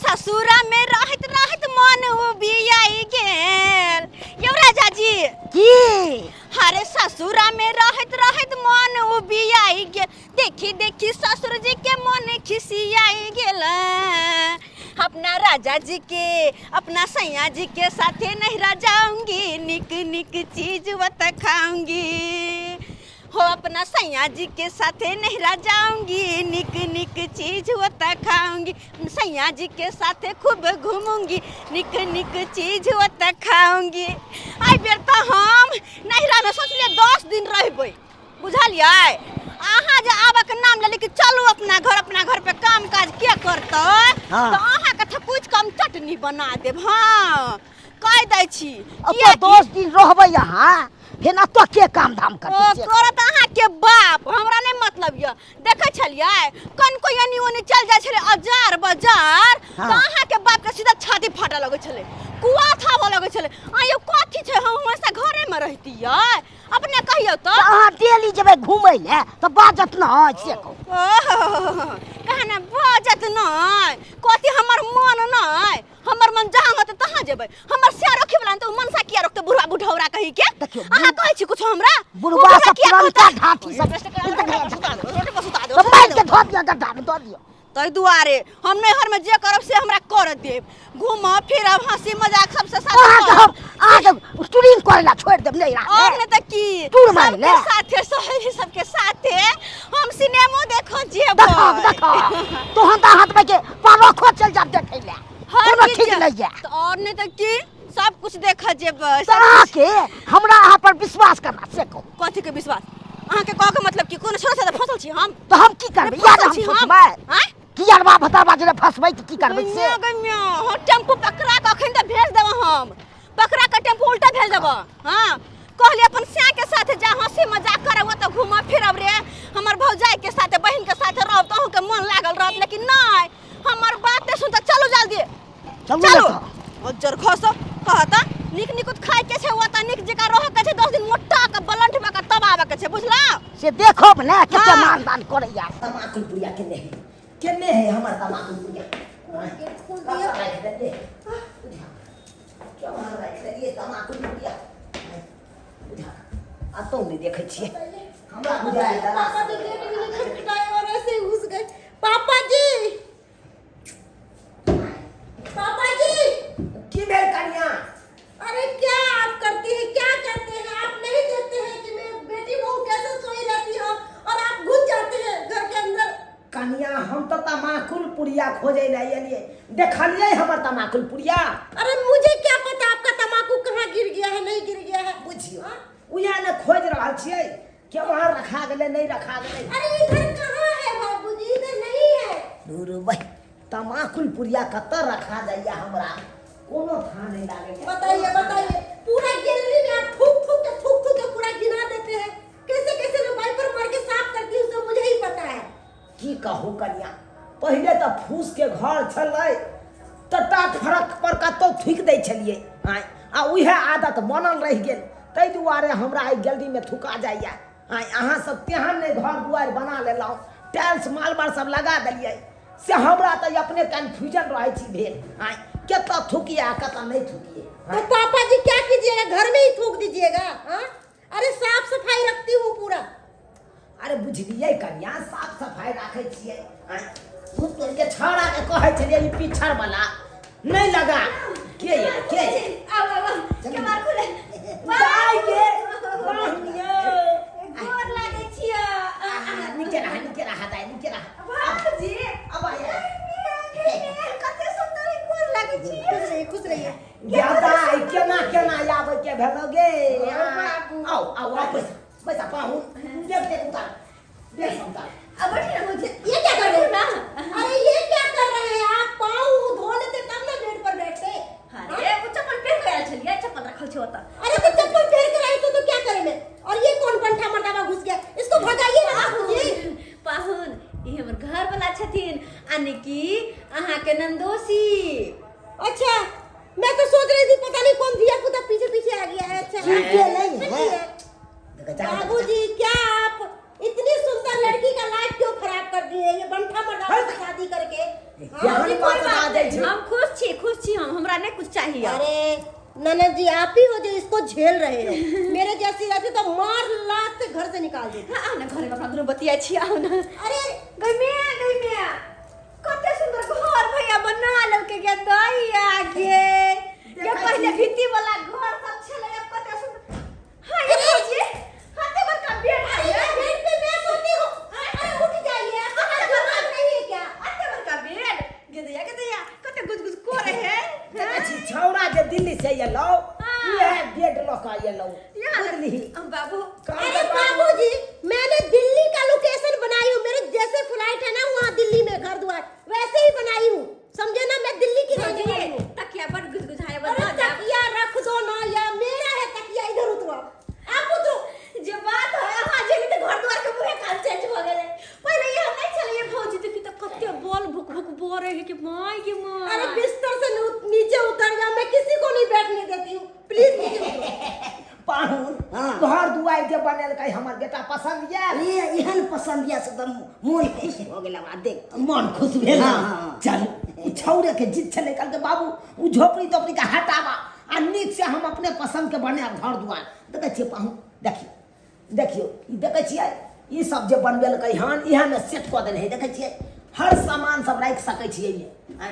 ससुरा में रहत रहत मन उबियाई गेल यौ राजा जी की अरे ससुरा में रहत रहत मन उबियाई गेल देखी देखी ससुर जी के मन खिसियाई गेल अपना राजा जी के अपना सैया जी के साथे नहिरा जाऊंगी निक निक चीज वत खाऊंगी हो अपना सैया जी के साथे नहिरा जाऊंगी निक निक चीज वत खाऊंगी सैया जी के साथे खूब घूमूंगी निक निक चीज वत खाऊंगी आई बेर तो हम नहिरा में सोचलिए 10 दिन रहबै बुझलिए अहाँ जे आबक नाम लेली कि चलू अपना घर पे काम काज के करतै हाँ। तो अहाँ के थकुच कम चटनी बना देब हाँ कह दै छी अब 10 दिन रहबै यहाँ हे ना तो के काम धाम करते ओ करत अहाँ के बाप हमरा नहीं मतलब ये देखे छलिए कन को यानी ओने चल जाय छले अजार बाजार हाँ। तो अहाँ के बाप के सीधा छाती फाटा लगे छले कुआ थाबो लगे छले आयो कथि छै हम हमेशा घरे में रहती है अपने कहियो तो अहाँ डेली जेबै घुमै ले तो बाजत न से कहू कहना बाजत नहीं कथि हमर मन नहीं हमर मन जहाँ होते तहाँ जेबै हमर से रखे वाला तो मनसा किया रखते बुढ़वा बुढ़ौरा कहि के देखियो, अहाँ कहै छी कुछ हमरा बुढ़वा सब पुरनका ढाठी सब तो मार के धो दिया गड्ढा में धो दियो तै दुआरे हम नैहर में जे करब से हमरा कर देब घूमब फिरब हंसी मजाक सबसे साथ आगे स्टूडिंग करेला छोड़ देब नहीं और रहा ने त की टूर मार ले सबके साथे सहेली सबके साथे हम सिनेमा देखो जेब देखो देखो तोहन त हाथ में के पारखो चल जा देखे ले कोनो ठीक नहीं है तो और ने त की सब कुछ देखा जेब तोरा के हमरा अहाँ पर विश्वास करना से कहू कथि के विश्वास अहाँ के कह के मतलब की कोनो छोरा से फंसल छी हम तो हम की करबै याद हम सोचबै हैं की अरबा भताबा जे फसबै की करबै से गम्या हो टेम्पू पकड़ा के अखन त भेज देब हम पकड़ा के टेम्पू उल्टा भेज देब हां कहली अपन स्या के साथे जा हंसी मजाक करब त घुमा फिरब रे हमर भौजाई के साथे बहन के साथे रहब त के मन लागल रहत लेकिन नहीं हमर बात सुन त चलो जल्दी चलो अजर खस कहता निक निक खाए के छै ओता निक जका रह के छै 10 दिन मोटा के बलंठ में के तबावे के छै बुझला से देखो ने कते हाँ। मानदान करैया तमाकुल पुरिया केने है हमर तमाकुल पुरिया फूल दिया क्या मार रहा है ये तमाकुल पुरिया आ तो नहीं देखे छिए हमरा बुझाय पापा तो गेट भी नहीं खटखटाए और ऐसे ही घुस गए पापा जी की भेल कन्या अरे क्या आप करती हैं क्या करते हैं आप नहीं देखते हैं कि मैं बेटी बहू कैसे सोई रहती हो और आप घुस जाते हैं घर के अंदर कन्या हम तो तमाकुल पुरिया खोजे नहीं एलिए देखलिए हमर तमाकुल पुरिया अरे मुझे क्या पता आपका तमाकू कहाँ गिर गया है नहीं गिर गया है बुझियो उया ने खोज रहल छिए के वहां रखा गेले नहीं रखा गेले अरे इधर कहाँ है बाबूजी इधर नहीं है दूर भाई तमाकुल पुरिया कत रखा जाइया हमरा कोनो था नहीं लागे बताइए बताइए पूरा गैलरी में आप थूक के पूरा गिना देते हैं कैसे कैसे मैं वाइपर मार के साफ करती हूँ सब मुझे ही पता है की कहू कन्या पहले तो फूस के घर छलै त टाट फरक पर कतो थूक दै छलिए आ उहे आदत बनल रह गेल तै दुआरे हमरा आई जल्दी में थुका जाइया अहाँ सब तेहन ने घर दुआर बना लेलौ टाइल्स मालबार सब लगा देलिए से हमरा त अपने कंफ्यूजन रहै छी भेल केता थुकिया केता नहीं थुकिए तो पापा जी क्या कीजिएगा घर में ही थूक दीजिएगा हाँ अरे साफ सफाई रखती हूँ पूरा अरे बुझलिए कन्या साफ सफाई राखे छिए भूत के छौड़ा के कहै छलिए ई पिछड़ वाला नहीं लगा के आओ के मार खुले बाय के बहनिया गोर लागे छिया नीचे रहा बाबूजी अब आया कते सुंदर गोर लागे छिया खुश रहिए ज्यादा केना आवे के भेलोगे बाबू आओ पैसा पाहू देख उतार अब बैठिए मुझे ये क्या कर रहे हो ना अरे ये क्या कर रहे हैं आप पाँव धो लेते तब ना बेड पर बैठते अरे वो चप्पल पहन के आया चलिए चप्पल रखल छे होता अरे तो चप्पल पहन कर आई तो क्या करे मैं और ये कौन पंठा मर्दावा घुस गया इसको भगाइए ना बाबूजी पाहुन ये हमर घर वाला छथिन आने की अहाँ के नंदोसी अच्छा मैं तो सोच रही थी पता नहीं कौन धिया पुता पीछे पीछे आ गया है अच्छा ठीक है नहीं है बाबूजी क्या आप इतनी सुंदर लड़की का लाइफ क्यों खराब कर दिए ये बंठा मर्दावा से शादी करके हम हमें कुछ चाहिए। अरे ननद जी आप ही हो जो इसको झेल रहे हो। मेरे जैसी रहती तो मार लात से घर से निकाल देती। हाँ, आओ ना घरे में अपना दोनों बतिया छी, आओ ना। अरे गई में कते सुंदर घर भैया बना लौके के दई आगे ये पहले भित्ती वाला घर सब छले, अब कते सुंदर। हां ये भौजी हाथे पर का बेड है, ये बेड पे मैं सोती हूँ। अरे उठ जाइए, आपका दिमाग नहीं है क्या? हाथे पर का बेड के दिया कते गुजगुज को रहे देखै छी छौड़ा जे दिल्ली से एलो ये बेड लका एलो बुझली। बाबू अरे बाबूजी मैंने दिल्ली का लोकेशन बनाई हूँ। मेरे जैसे फ्लाइट है ना वहाँ दिल्ली में घर द्वार वैसे ही बनाई हूँ, समझे ना। मैं दिल्ली की रहने वाली हूँ। तकिया पर गुजगुजाए अरे बना जा तकिया रख दो ना, या मेरा है तकिया, इधर उतरो आप उतरो। जे बात है हां जे तो घर द्वार के मुहे काल चेंज हो गेले। पहले ये नहीं चलिए भौजी देखी तो कते बोल भुक भुक बोरे है कि माय के माय। अरे बिस्तर से नीचे उतर जाओ, मैं किसी को नहीं बैठने देती हूँ, प्लीज नीचे उतरो। पाहुन हाँ। घर दुआर जे बनल कई हमर बेटा पसंद ये ये एहन पसंद या से एकदम मन खुश हो गेला बा देख। मन खुश भेल। हाँ, हाँ। चल उ छौरे के जिद छले कल के बाबू उ झोपड़ी तोपड़ी का हटावा आ नीक से हम अपने पसंद के बनाब घर दुआर। देखे छियै पाहुन, देखियो ई देखे छियै ई सब जे बनबेल कई हन इहा में सेट क देने है। देखे छियै हर सामान सब राख सकै छियै ये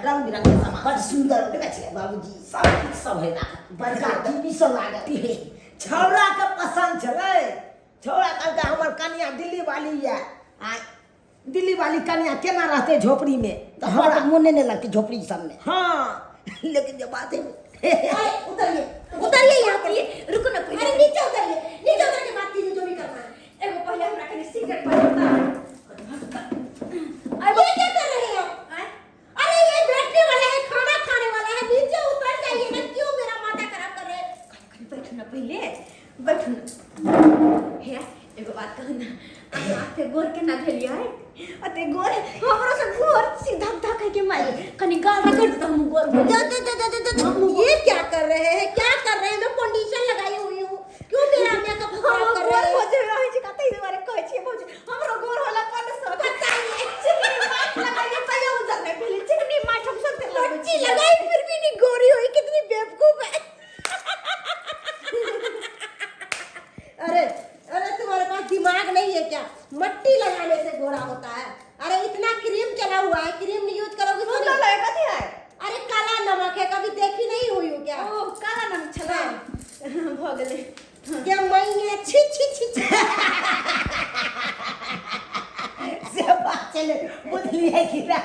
रंग बिरंग के सामान बड़ सुंदर देखे छियै बाबूजी। सब कुछ सब है ना बड़का टीवी सब लागल। छौड़ा के पसंद छलै। छौड़ा कहलकै हमर कनिया दिल्ली वाली ये आ दिल्ली वाली कनिया केना रहते झोपड़ी में तो हमरा तो मोने नहीं लगती झोपड़ी सब में। हाँ लेकिन जब बात है अरे उतरिए उतरिए यहाँ पर। ये रुको ना अरे पहले नीचे उतरिए, नीचे उतर के बात कीजिए जो भी करना है। एगो पहले हमरा के सिगरेट पड़ता। ये क्या कर रहे हो? अरे ये बैठने वाला है, खाना खाने वाला है, नीचे उतर जाइए ना। क्यों मेरा माथा खराब कर रहे हैं? बैठो ना पहले, बैठो ना। हे एगो बात कहू ना, आते गोर के ना भेलिया है अते गोर हमरो से गोर सीधा धक्का के मारी कनी गाल रगड़ देता हम गोर हो ये क्या कर रहे हैं? क्या कर रहे हैं? मैं कंडीशन लगाई हुई हूँ। क्यों मेरा मेकअप खराब कर रहे हो हैं? जे रही छी कतई दुआरे कहै छी भौजी हमरो गोर होला कन से बताइए चिकनी माठ लगाइए तयो उधर नहीं भेली चिकनी माठ हम सब लच्ची लगाई फिर भी नहीं गोरी हुई। कितनी बेवकूफ है। अरे अरे तुम्हारे पास दिमाग नहीं है क्या? मट्टी लगाने से गोरा होता है। अरे इतना क्रीम चला हुआ है, क्रीम नहीं यूज करोगे तो नहीं। काला कथि है? अरे काला नमक है, कभी देखी नहीं हुई हो क्या? ओ काला नाम छला भ गेले। क्या मैंने छी छी छी छी। से बात चले बुझली है कि ना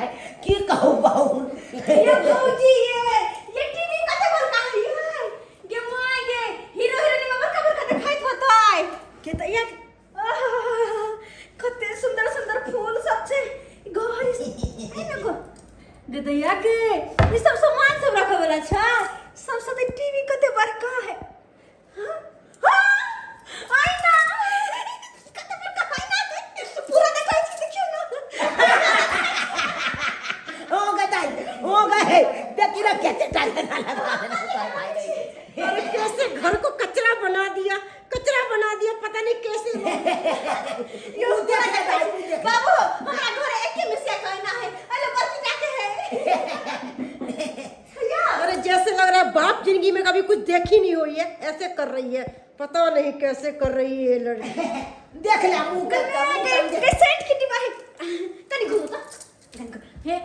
की कहू बाहुन ये भौजी ये टीवी कते बड़का है गे माय गे हीरो हीरोइन में बड़का बड़का देखाइत होतै के त एक कते सुंदर सुंदर फूल सब छै घर है ना गो गे दैया के ई सब सामान सब रखे वाला छै सबसे तो टीवी कते बड़का है। हां हां आईना कते बड़का आईना पूरा देखाइ छी देखियो ना हो गए देखी ना कैसे टाइम ना लगा देना अरे कैसे घर को कचरा बना दिया, कचरा बना दिया, पता नहीं कैसे। यो बाबू हमारा घर एक ही में से कहना है अरे बस जाके है या अरे जैसे लग रहा है बाप जिंदगी में कभी कुछ देखी नहीं हुई है, ऐसे कर रही है। पता नहीं कैसे कर रही है लड़की। देख ले मुंह के सेंट की डिब्बा है तनी घुमो तो हे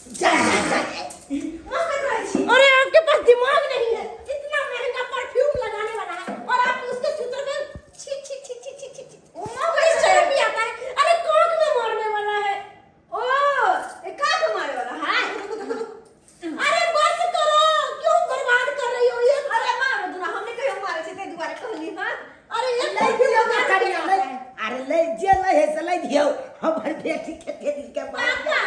जा मां कर रही छी। अरे आपके पास दिमाग नहीं है। इतना महंगा परफ्यूम लगाने वाला है और आप उसके सूत्र में छी छी छी छी छी छी। ओ मां कैसे कर भी आता है? अरे कोक में मारने वाला है। ओ ए का मारे वाला है अरे बस करो, क्यों बर्बाद कर रही हो ये? अरे मारो दूना हमने कहियो मारे से ते दुबारा कहली हां अरे ये ले परफ्यूम दियो लगा करिया दिया ले है। अरे ले जे ले है से ले दियो हमर बेटी के पापा,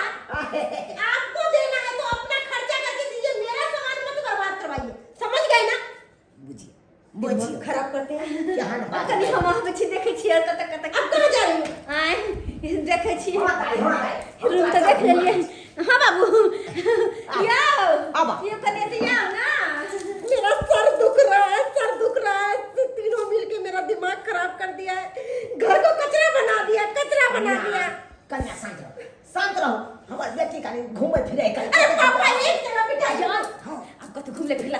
आपको देना है तो अपना खर्चा करके दीजिए, मेरा सामान मत बर्बाद करवाइए। समझ गए ना? बुझिए बुझी खराब करते हैं केहन बात कनी हम वहां पे देखे छी और कत कत अब कहाँ जा रही हो? आए देखे छी हो रूम तो देख लेलिए। हां बाबू याओ अब ये कने तो याओ ना मेरा सर दुख रहा है, सर दुख रहा है। तीनों मिलके मेरा दिमाग खराब कर दिया है। घर को कचरा बना दिया, कचरा बना दिया। कन्या शांत रहो हमर बेटी का घूमे फिरे कर अरे पापा एक जगह बिठा जाओ। अब कत घूमले फिरला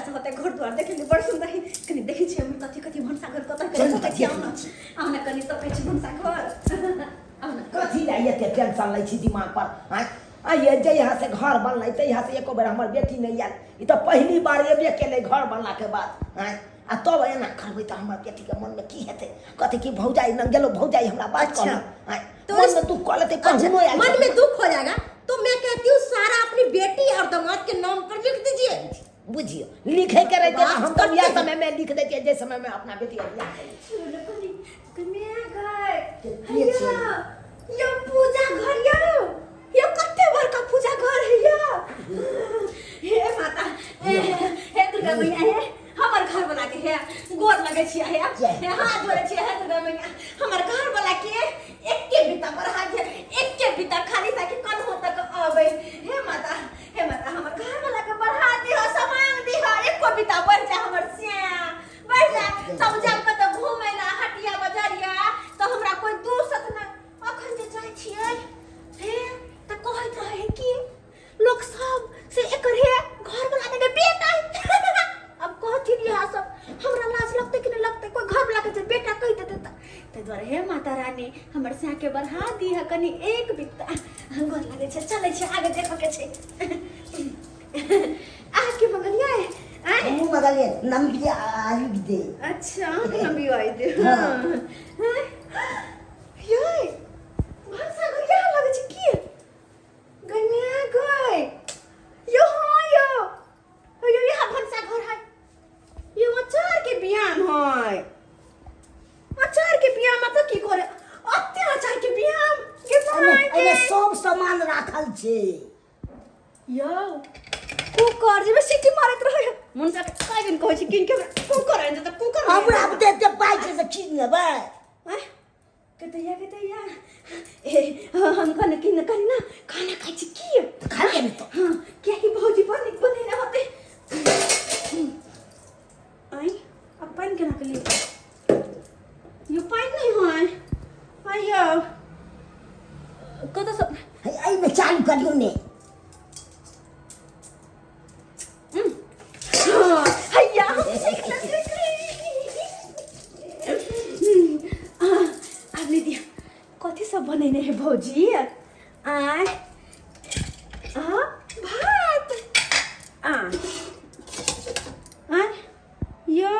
टेंशन लै छी दिमाग पर आ ये जे यहाँ से घर बनलै त यहाँ से एको बेर हमर बेटी नहीं आयल ई तो पहली बार एबे केले घर बनला के बाद आ तब एना करबै त हमर बेटी के मन में की हेतै कहते कि भौजाई न गेलो भौजाई हमरा बात अच्छा, तो मन में दुख कर लेते कहनो आयल मन में दुख हो जाएगा तो मैं कहती हूँ सारा अपनी बेटी और दामाद के नाम पर लिख दीजिए। बुझियो लिखे के रहते हम तो यह समय में लिख देते जे समय में अपना बेटी और बियाह यो पूजा घर यो कते बड़का पूजा घर है यो हे माता हे दुर्गा मैया हे हमर घर वाला के हे गोर लगे छियै हे हाथ जोड़े छियै हे दुर्गा मैया हमर घर वाला के एके बिता पर हाथ एके बिता खाली ताकि कन हो तक आवे हे माता हमर घर वाला के बढ़ा दियो समांग दियो एको बिता बढ़ जा हमर श्याम बढ़ जा सब जब कत घूमे ला हटिया बाजारिया तो हमरा कोई दोस्त न अखन जे जाय छियै हे त कहैत रहे कि लोग सब से एकर हे घर वाला के बेटा अब कहथि यह सब हमरा लाज लगते कि नहीं लगते कोई घर वाला के बेटा कह देते त द्वारा हे माता रानी हमर सा के बढ़ा दी है कनी एक बित्ता घर लागे छै चले छै आगे देखो के छै आ के मंगलिया है हम मगले नंबिया आलू दे अच्छा नंबी आई दे हां ये भाषा घर यहाँ लगे छै की गन्या गय यो यहाँ भंसा घर है यो अचार के बियान है अचार के बियान मतलब की करे अत्याचार के बियान के बनाए के सब सामान राखल छे यो कुकर जे सीटी मारत रहे मन से काय दिन कहै छी किन के कुकर है त कुकर हमरा देते पाइ छे से की नेबे कतैया ए हम खाना किन करी ना खाना खाइ छी की खा ले तो हां क्या कि भौजी बने होते आई अब पानी केना के लिए यो पानी नहीं है आयो कत सब आई में चालू करियो ने हैया आपने दिया कथी सब बनैने है भौजी आय भात यो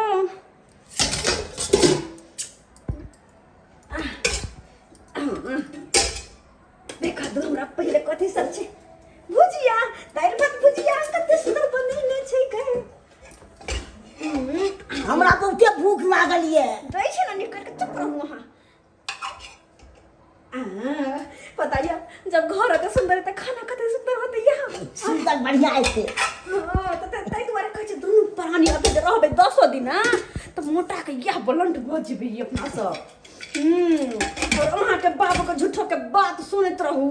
देखा दो हमरा पहले कथी सब छै भुजिया दाल भात भुजिया कते सुंदर बनैने छै कहे हमरा बहुते भूख लागल ये दै छै ना निकल के चुप रहू वहां पता या जब घर के सुंदर त खाना कते सुंदर होते यहाँ सुंदर बढ़िया ऐसे त तै दुआरे कहै छै दुनू प्राणी अबे जे रहबे 10 दिन त मोटा के यह ब्लंट भ जेबे अपना सब और वहां के बाबू के झूठो के बात सुनत रहू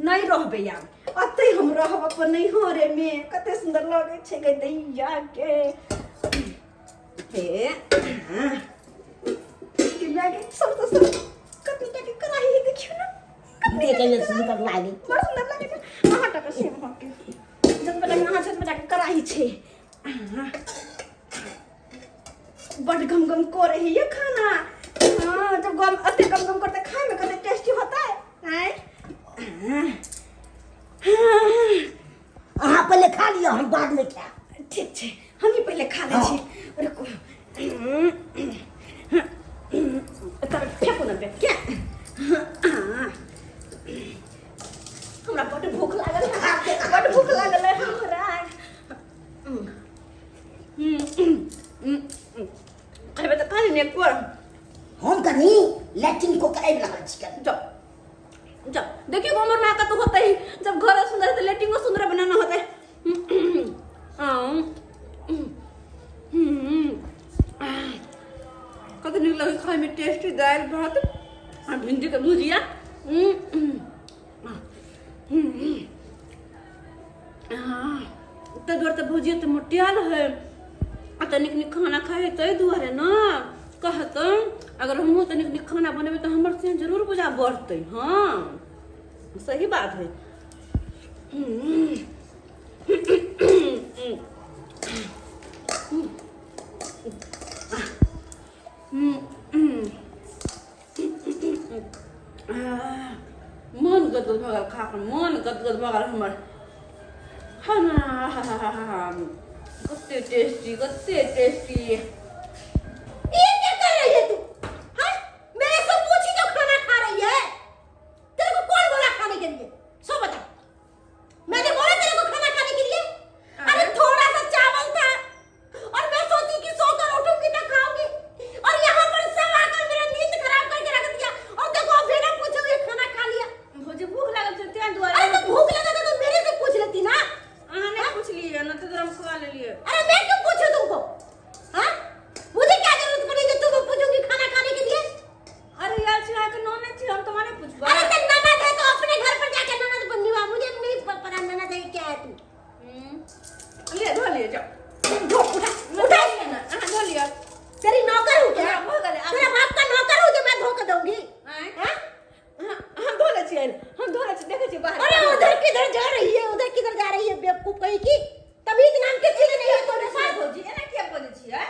नहीं रहबे यार अतै हम रहब अपन नहीं हो रे में कते सुंदर लगे छै गे दैया के हे कि लागे सब कतनी टके कराही देखियो ना देखे में सुंदर लागे बड़ सुंदर लागे छै अहाँ टके से हम के जब पता अहाँ छत में जाके कराही छै बड़ गम करे है ये खाना जब गम अते गम करते खाए में कते टेस्टी होता है अहाँ पहले खा लियो हम बाद में खा ठीक छै हम ही पहले खा ले छी रुको तब फेंको ना बेट क्या हमरा बड़ भूख लागल है बड़ भूख लागल है हमरा कहबे त खाली ने कोर हम कनी लैट्रिन को करे लगल छी जा देखिए हमर मां का तो होता ही जब घर सुंदर तो लेटिंग को सुंदर बनाना होता है कत निक लगे खाए में टेस्टी दाल भात और भिंडी का भुजिया तो दूर तो भुजिया तो मोटियाल है तनिक निक खाना खाए तै दुआरे ना कहत अगर हम तनिक निक खाना बनेबे तो हमर से जरूर बुझा बढ़ते हाँ सही बात है मन गदगद भगल हमर हाँ कते टेस्टी ये क्या कर रही है तू? हाँ? मेरे से पूछी जो खाना खा रही है? तेरे को कौन बोला खाने के लिए? सो बता। मैंने बोला तेरे को खाना खाने के लिए? अरे थोड़ा सा चावल था और मैं सोची कि सोकर उठूंगी तो खाऊंगी और यहाँ पर सब आकर मेरा नींद खराब करके रख दिया और देखो अब बिना पूछे हुए खाना खा लिया। मुझे भूख लागल छे त्यां दुआरे अरे तो भूख लगा था तो मेरे से पूछ लेती ना। अहाँ नहीं पूछ लिए ना तो हम खा ले लिए। अरे मैं क्यों पूछूं तुमको? हाँ? मुझे क्या जरूरत पड़ी कि तुम पूछोगी खाना खाने के लिए? अरे यार चिढ़ा के नॉन थी हम तुम्हारे पूछबा। अरे तो ननद है तो अपने घर पर जाके ननद बननी हुआ। मुझे नहीं पता ननद है क्या है तू। ले धो लिए जाओ। धो उठा ना धो लिया। तेरी नौकर हूँ क्या? हो गए अब तेरा बाप का नौकर हूँ जो मैं धो के दूंगी? हाँ? हम धो ले छिए हम धो ले छिए देखे छिए बाहर। अरे उधर किधर जा रही है? उधर किधर जा रही है बेवकूफ कहीं की? तमीज नाम की चीज नहीं है तोरे साथ। भौजी एना क्या बोले छिए?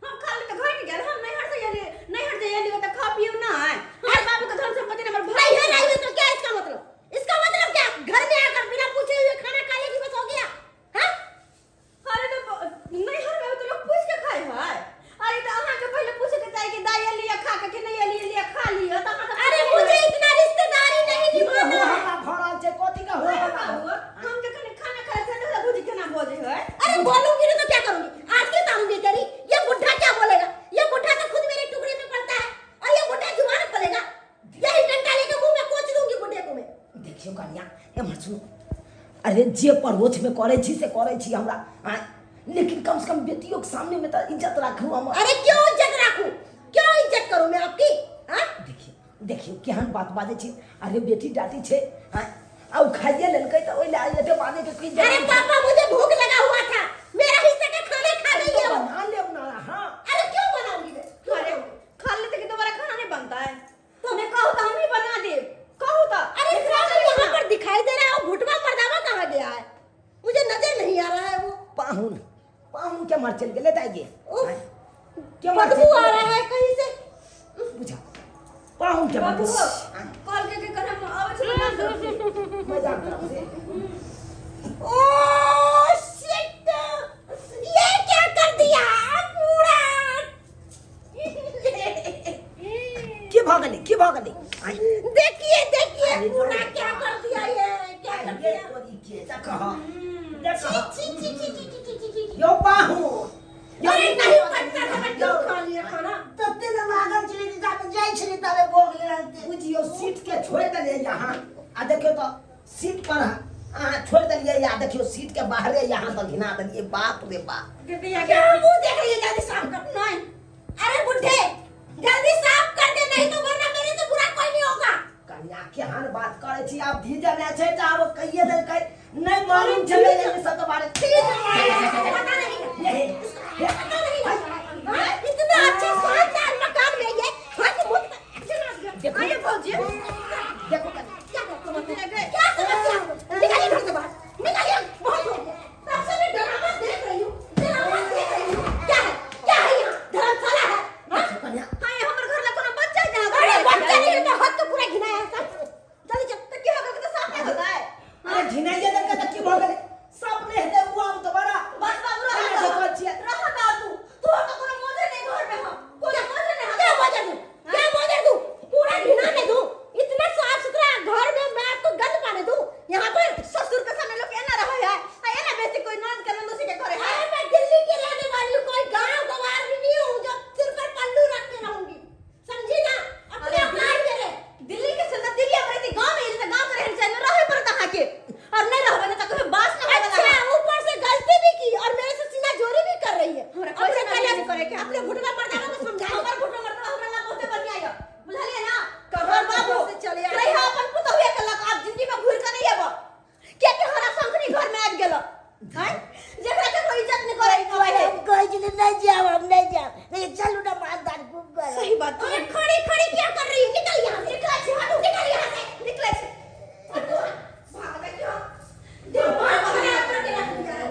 हम खाली तो घर गेल हम नहीं हट से येली नहीं हट से येली तो खा पियो ना है। हमारे बाबू का धन संपत्ति हमर भाई नहीं है नहीं है तो क्या इसका मतलब? इसका मतलब क्या? घर में आकर बिना पूछे हुए खाना खा लेगी बस हो गया? हाँ? अरे तो नहीं हर में तो लोग पूछ के खाए है। अरे तो अहाँ के पहले पूछे के चाहिए कि दाई लिया खा के कि नहीं लिया खा लियो तो अहाँ अरे मुझे इतना रिश्तेदारी नहीं निभाना है। भरल छे कथी का हो हम जखन खाना खाए थे ना भौजी के नाम भौजी है। अरे बोलूंगी नहीं तो क्या करूंगी? आज की ताऊंगी तेरी। ये बुढ़ा क्या बोलेगा? ये बुढ़ा तो खुद मेरे टुकड़े में पड़ता है और ये बुढ़ा जुबान खोलेगा। यही डंडा लेके मुंह में कोच दूंगी बुढ़े को मैं। देखियो कन्या एमर सुनो। अरे जे परोछ में करे छी से करे छी हमरा हाँ? लेकिन कम से कम बेटियों के सामने में तो इज्जत रखूं हम। अरे क्यों इज्जत रखूं? क्यों इज्जत करूं मैं आपकी? हाँ? देखियो केहन बात बाजे छी। अरे बेटी डाटी छे हाँ? आ खाइए ललकै तो ओइला एते बाने के की अरे पापा मुझे भूख लगा हुआ था। मेरा हिस्सा का खाना खा गई है। बना ले ना हाँ। अरे क्यों बनाऊंगी मैं? अरे खा लेते कि दोबारा खाना नहीं बनता है। तुमने कहो तो हम ही बना दे। कहो तो अरे सब यहाँ पर दिखाई दे रहा है और भुटवा पर्दावा कहाँ गया है? मुझे नजर नहीं आ रहा है वो। पाहुन के मर चल गेले दाइगे उफ, के मर बदबू आ रहा है कहीं से। बुझा पाहुन के मर कॉल के करम आवे छलो ना मजाक कर से ओह शिट! ये क्या कर दिया पूरा? की भागले देखिए देखिए पूरा क्या कर दिया ये? क्या कर दिया? तोरी के देखा देखा छी छी छी छी छी छी छी। यो पाहुन अरे नहीं पता था मैं क्यों खा लिया खाना? तते न लागल छले जाके जाई छले तबे भोग ले रहते। बुझियो सीट के छोड़ दलिए यहाँ आ देखियो तो सीट पर छोड़ दलिए या देखियो सीट के बाहर यहाँ तो घिना दलिए बाप रे बाप। क्या मुंह देख रही है? जल्दी साफ कर। नहीं अरे बुढ़े जल्दी साफ कर दे नहीं तो वरना मेरे से बुरा कोई नहीं होगा। कन्या केहन बात करे छी आप धीरे ने छै त आब कहिए दल कहि नहीं मालूम चले ये सब के बारे पता नहीं पता नहीं हाँ? इतना अच्छा शानदार मकान में ये हाथ मुंह देखो ये भौजी देखो क्या क्या समस्या? निकालिए घर से बाहर निकालिए। बहुत हो गया। तब से मैं ड्रामा देख रही हूँ। ड्रामा देख रही हूँ। क्या है यहाँ? धर्मशाला है हाँ? कन्या हां ये हमर घर ला कोनो बच्चा है जहां अरे बच्चा नहीं है तो हाथ तो पूरा घिनाया है सब। जल्दी चल। तो क्या होगा तो साफ नहीं होता है। अरे घिनाइए दल के की भ गेले सब ने हेते हुआ हम तो बड़ा बस बाबू कन्या देखो छिए रहा दा तू तो कोनो मोजे नहीं घर में हम कोई मोजे नहीं क्या मौजर दूं? क्या मौजर दूं? पूरा घिनाने दूं? इतना साफ सुथरा घर में मैं आपको गंद पाने दूं? यहाँ पर ससुर के सामने लोग एना रहा है आ एना बेसी कोई नौज के नंदोसी के करे है। अरे मैं दिल्ली की रहने वाली हूँ। कोई गाँव गवार नहीं हूँ जो सिर पर पल्लू रख के रहूंगी। समझी ना? अपने औकात में रहे। दिल्ली के सदा दिल्ली में रहती गांव में रहती गांव में रहने से रहे पर कहां के और नहीं रहबे ना तो कभी बास ना होगा। अच्छा ऊपर से गलती भी की और मेरे से सीना जोरी भी कर रही है। हमरा कोई से अपने नहीं करे के अपने घुटना पर्दावा को समझाओ। हमर घुटना मरना हमरा ला बहुते बढ़िया है बुझलिए ना। कबर बाबू से चले आ रही अपन पुतहुए के लक आप जिंदगी में घुर के नहीं आबो के हरा शंकरी घर में आ गेल हैं जेकरा के कोई इज्जत नहीं करे है। कोई चले नहीं जाओ हम नहीं जाओ नहीं चलो ना मारदार खूब कर। सही बात अरे खड़ी खड़ी क्या कर रही है? निकल यहाँ से। निकल से हाथ निकल यहाँ से। निकले से भाग गए क्यों दिमाग खराब कर के रख दिया है।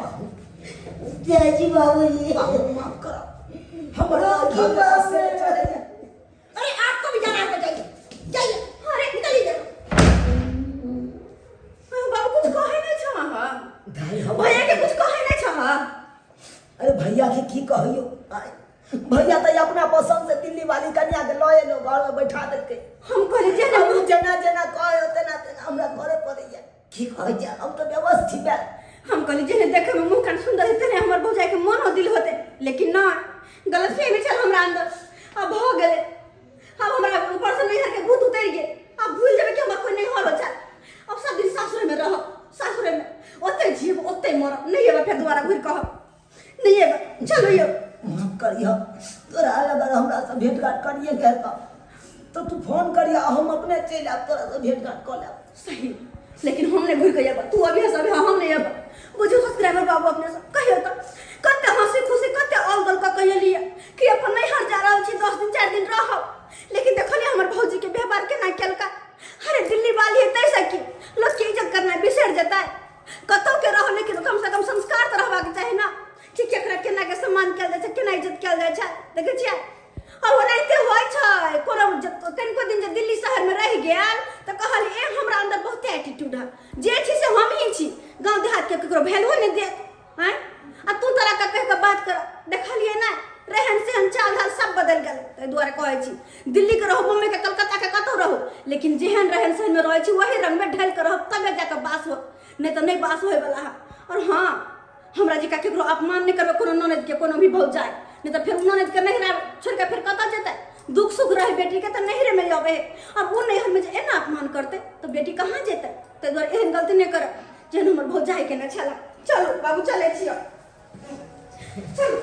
जय जी बाबूजी माफ करो हमरा घर से चले अरे आपको भी जाना है तो जाइए जाइए। अरे निकलिए। बाबू कुछ अरे भैया के की कहियो आय भैया तो अपना पसंद से दिल्ली वाली कन्या के लए लो घर में बैठा देके हम कहले जे ना जना जना कहे तेना तेना हमरा करे पड़ैया की कह जा अब तो व्यवस्थित है हम कहले जे देखे में मुंह कान सुंदर हेते ने हमर भौजाई के मन हो दिल होते लेकिन ना गलत फहमी चल हमरा अंदर अब हो गेले अब हमरा ऊपर से नहीं के भूत उतर गए अब भूल जाबे कि हमरा कोई नहीं होलो चल अब सब दिन सासुर में रह सासुर में ओते जीव ओते मर नहीं एबे फिर दोबारा घुर कह नहीं एबे चलो यो माफ करियो तोरा अगर हमरा से भेंट घाट करिए कहता तो तू फोन करिया हम अपने चल आब तोरा से भेंट घाट कर लेब सही लेकिन हमने घुर के अब तू अभी सब हम नहीं अब बुझो सब्सक्राइबर बाबू अपने से कहियो तो कते हंसी खुशी कते अलगल का कहिए लिया कि अपन नहीं हर जा रहल छी 10 दिन 4 दिन रहो लेकिन देखलिए हमर भौजी के व्यवहार केना केलका अरे दिल्ली वाली है तैसे की लोग की इज्जत करना बिसर जाता है कतो के रहो लेकिन कम से कम संस्कार तो रहबा के चाही ना कि केकरा केना के सम्मान कैल जाय छै केना इज्जत कैल जाय छै देखे छियै और ओनाइते होय छै कोनो तनको दिन जे दिल्ली शहर में रह गेल त कहल ए हमरा अंदर बहुत एटीट्यूड है जे छी से हम ही छी गांव देहात के केकरो वैल्यू नहीं दे हैं आ तू तोरा का कह के बात कर देखलिए ना रहन सहन चाल ढाल सब बदल गेल तै दुआरे कहै छी दिल्ली के रहो बम्बई के कलकत्ता के कतौ रहो लेकिन जेहन रहन सहन में रहै छी वही रंग में ढल के रहो तबे जाके बास हो नहीं तो नहीं बास होय वाला है और हां हमरा जी का केकरो अपमान नहीं करबे कोनो ननद के कोनो भी भौजाई नहीं तो फिर ननद के नहिरा छोड़ के फिर कतौ जेतै दुख सुख रहे बेटी के तो नहिरे में जाबे और वो नहर में जे एना अपमान करते तो बेटी कहाँ जेतै तै दुआरे एहन गलती नहीं करब जेहन हमर भौजाई के न छला चलो बाबू चले छियो चलो